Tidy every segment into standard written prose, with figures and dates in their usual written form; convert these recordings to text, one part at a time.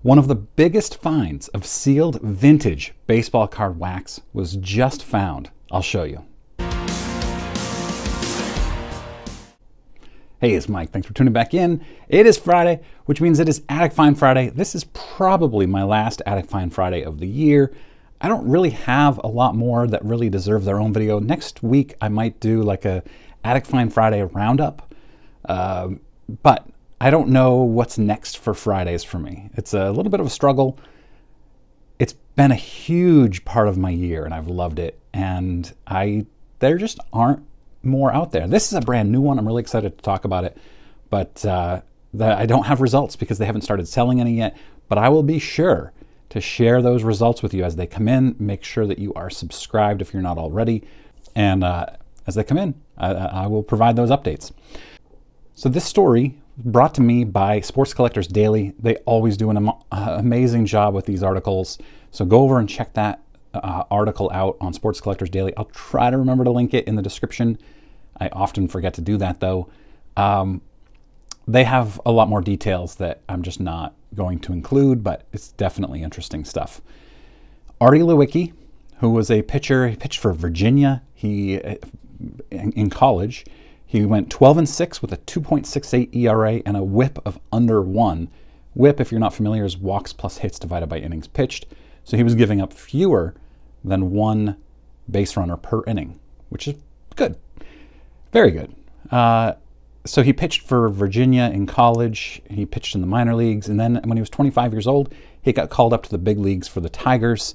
One of the biggest finds of sealed vintage baseball card wax was just found. I'll show you. Hey, it's Mike. Thanks for tuning back in. It is Friday, which means it is Attic Find Friday. This is probably my last Attic Find Friday of the year. I don't really have a lot more that really deserve their own video. Next week, I might do like a Attic Find Friday roundup, but I don't know what's next for Fridays for me. It's a little bit of a struggle. It's been a huge part of my year, and I've loved it. And there just aren't more out there. This is a brand new one. I'm really excited to talk about it, but I don't have results because they haven't started selling any yet. But I will be sure to share those results with you as they come in. Make sure that you are subscribed if you're not already, and as they come in, I will provide those updates. So this story brought to me by Sports Collectors Daily. They always do an amazing job with these articles. So go over and check that article out on Sports Collectors Daily. I'll try to remember to link it in the description. I often forget to do that though. They have a lot more details that I'm just not going to include, but it's definitely interesting stuff. Artie Lewicky, who was a pitcher, he pitched for Virginia. In college, he went 12-6 with a 2.68 ERA and a WHIP of under 1. WHIP, if you're not familiar, is walks plus hits divided by innings pitched. So he was giving up fewer than one base runner per inning, which is good. Very good. So he pitched for Virginia in college. He pitched in the minor leagues. And then when he was 25 years old, he got called up to the big leagues for the Tigers.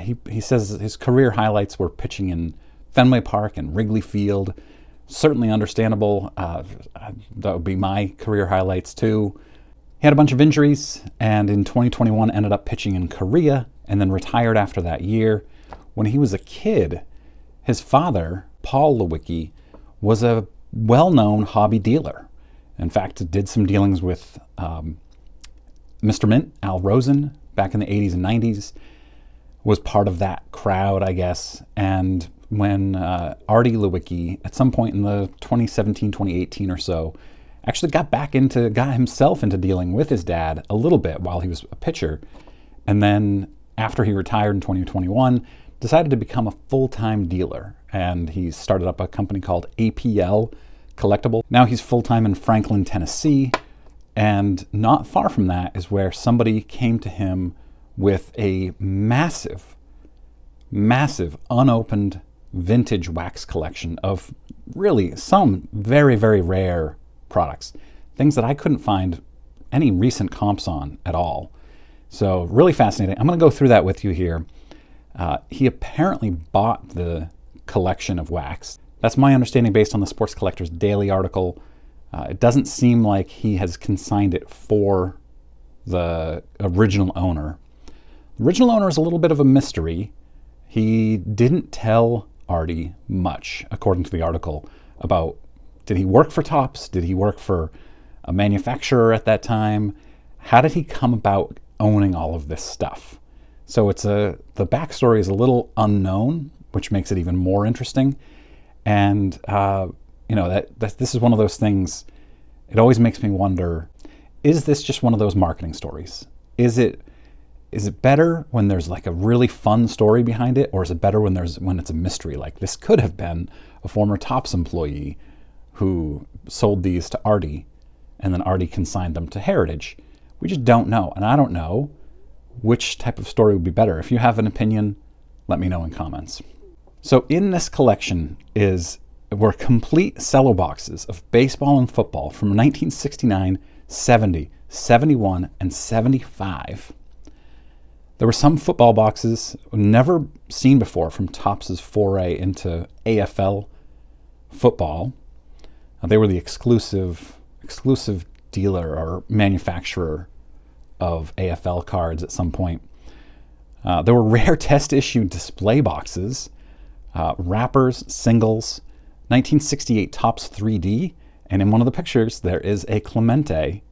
He says his career highlights were pitching in Fenway Park and Wrigley Field. Certainly understandable. That would be my career highlights too. He had a bunch of injuries, and in 2021 ended up pitching in Korea and then retired after that year. When he was a kid, his father, Paul Lewicky, was a well-known hobby dealer. In fact, did some dealings with Mr. Mint, Al Rosen, back in the 80s and 90s, was part of that crowd, I guess. And when Artie Lewicky, at some point in the 2017, 2018 or so, actually got himself into dealing with his dad a little bit while he was a pitcher. And then after he retired in 2021, decided to become a full-time dealer. And he started up a company called APL Collectible. Now he's full-time in Franklin, Tennessee. And not far from that is where somebody came to him with a massive, massive unopened vintage wax collection of really some very, very rare products. Things that I couldn't find any recent comps on at all. So really fascinating. I'm going to go through that with you here. He apparently bought the collection of wax. That's my understanding based on the Sports Collectors Daily article. It doesn't seem like he has consigned it for the original owner. The original owner is a little bit of a mystery. He didn't tell Artie much, according to the article, about did he work for Topps? Did he work for a manufacturer at that time? How did he come about owning all of this stuff? So the backstory is a little unknown, which makes it even more interesting. And you know, this is one of those things. It always makes me wonder: is this just one of those marketing stories? Is it better when there's like a really fun story behind it, or is it better when it's a mystery? Like this could have been a former Topps employee who sold these to Artie, and then Artie consigned them to Heritage. We just don't know, and I don't know which type of story would be better. If you have an opinion, let me know in comments. So in this collection were complete cello boxes of baseball and football from 1969, 70, 71, and 75. There were some football boxes never seen before from Topps' foray into AFL football. They were the exclusive dealer or manufacturer of AFL cards at some point. There were rare test issue display boxes, wrappers, singles, 1968 Topps 3D, and in one of the pictures there is a Clemente.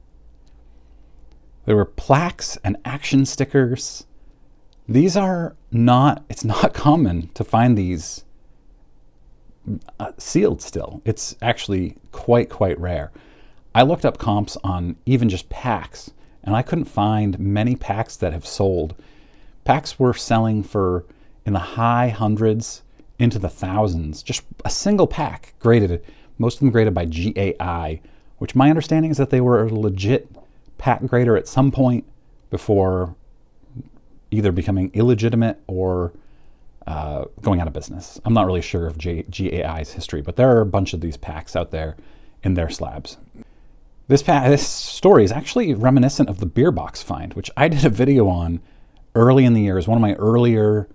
There were plaques and action stickers. These are not, it's not common to find these sealed still. It's actually quite rare. I looked up comps on even just packs, and I couldn't find many packs that have sold. Packs were selling for in the high hundreds into the thousands. Just a single pack graded, most of them graded by GAI, which my understanding is that they were a legit pack grader at some point before either becoming illegitimate or going out of business. I'm not really sure of GAI's history, but there are a bunch of these packs out there in their slabs. This story is actually reminiscent of the beer box find, which I did a video on early in the year. It was one of my earlier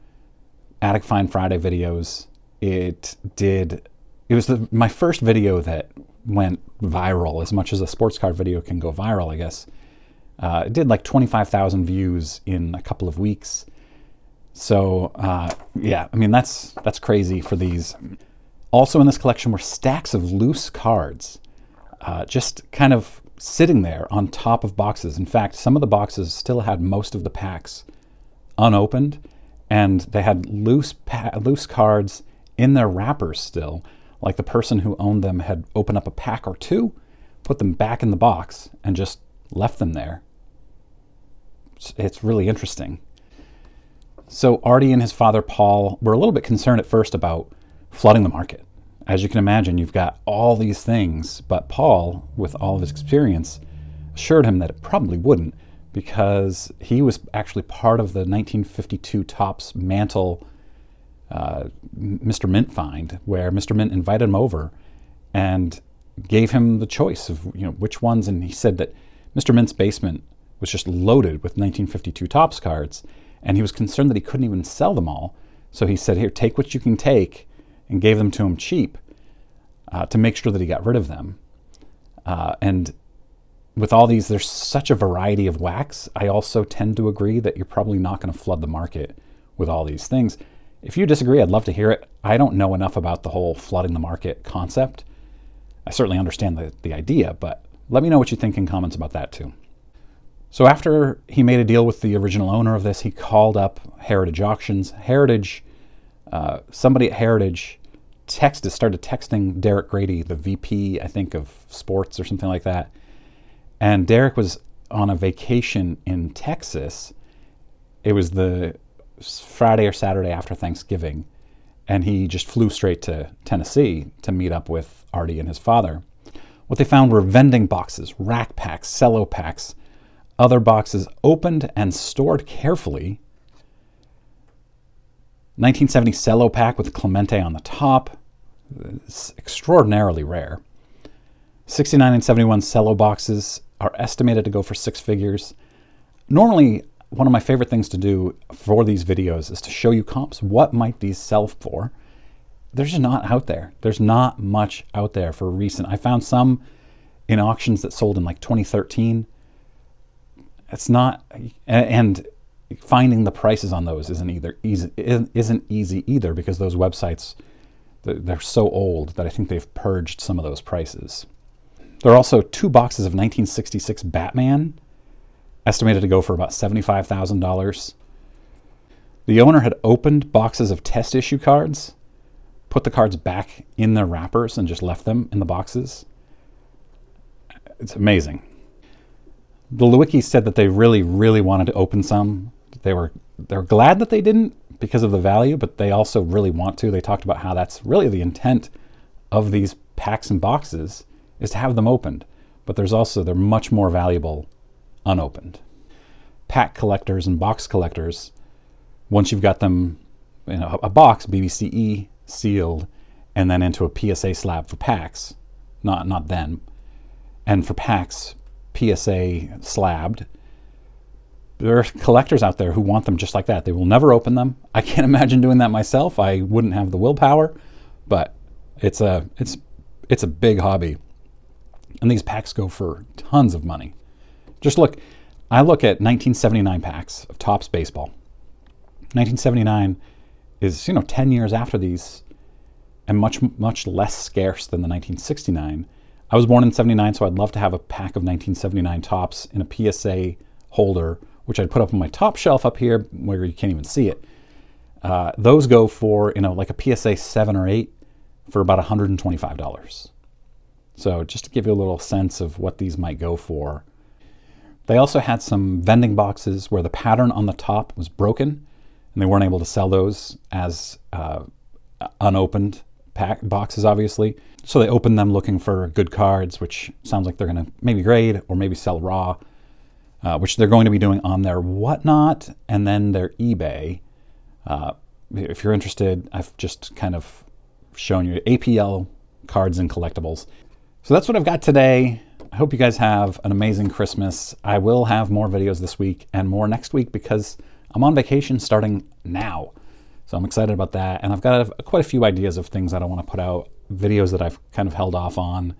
Attic Find Friday videos. It was my first video that went viral, as much as a sports card video can go viral, I guess. It did like 25,000 views in a couple of weeks. So yeah, I mean, that's crazy for these. Also in this collection were stacks of loose cards, just kind of sitting there on top of boxes. In fact, some of the boxes still had most of the packs unopened, and they had loose cards in their wrappers still, like the person who owned them had opened up a pack or two, put them back in the box, and just left them there. It's really interesting. So Artie and his father Paul were a little bit concerned at first about flooding the market. As you can imagine, you've got all these things, but Paul, with all of his experience, assured him that it probably wouldn't, because he was actually part of the 1952 Topps Mantle Mr. Mint find, where Mr. Mint invited him over and gave him the choice of which ones, and he said that Mr. Mint's basement was just loaded with 1952 Topps cards, and he was concerned that he couldn't even sell them all. So he said, here, take what you can take, and gave them to him cheap to make sure that he got rid of them. And with all these, there's such a variety of wax. I also tend to agree that you're probably not going to flood the market with all these things. If you disagree, I'd love to hear it. I don't know enough about the whole flooding the market concept. I certainly understand the idea, but let me know what you think in comments about that too. So after he made a deal with the original owner of this, he called up Heritage Auctions. Somebody at Heritage started texting Derek Grady, the VP, I think, of sports or something like that. And Derek was on a vacation in Texas. It was the Friday or Saturday after Thanksgiving, and he just flew straight to Tennessee to meet up with Artie and his father. What they found were vending boxes, rack packs, cello packs, other boxes opened and stored carefully. 1970 cello pack with Clemente on the top. It's extraordinarily rare. 69 and 71 cello boxes are estimated to go for 6 figures. Normally, one of my favorite things to do for these videos is to show you comps. What might these sell for? There's just not out there. There's not much out there for recent. I found some in auctions that sold in like 2013. It's not, and finding the prices on those isn't easy either, because those websites, they're so old that I think they've purged some of those prices. There are also 2 boxes of 1966 Batman, estimated to go for about $75,000. The owner had opened boxes of test issue cards, put the cards back in their wrappers, and just left them in the boxes. It's amazing. The Lewicky said that they really, really wanted to open some. They were glad that they didn't because of the value, but they also really want to. They talked about how that's really the intent of these packs and boxes, is to have them opened. But they're much more valuable unopened. Pack collectors and box collectors, once you've got them in a box, BBCE sealed, and then into a PSA slab for packs, not then, and for packs, PSA slabbed. There are collectors out there who want them just like that. They will never open them. I can't imagine doing that myself. I wouldn't have the willpower, but it's a big hobby. And these packs go for tons of money. Just look, I look at 1979 packs of Topps baseball. 1979 is, 10 years after these, and much less scarce than the 1969. I was born in 79, so I'd love to have a pack of 1979 Topps in a PSA holder, which I'd put up on my top shelf up here where you can't even see it. Those go for, like a PSA 7 or 8 for about $125. So just to give you a little sense of what these might go for. They also had some vending boxes where the pattern on the top was broken, and they weren't able to sell those as unopened boxes, obviously. So they opened them looking for good cards, which sounds like they're going to maybe grade or maybe sell raw, which they're going to be doing on their Whatnot and then their eBay. If you're interested, I've just kind of shown you APL cards and collectibles. So that's what I've got today. I hope you guys have an amazing Christmas. I will have more videos this week and more next week because I'm on vacation starting now. So I'm excited about that. And I've got quite a few ideas of things that I want to put out, videos that I've kind of held off on.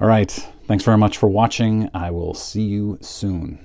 All right. Thanks very much for watching. I will see you soon.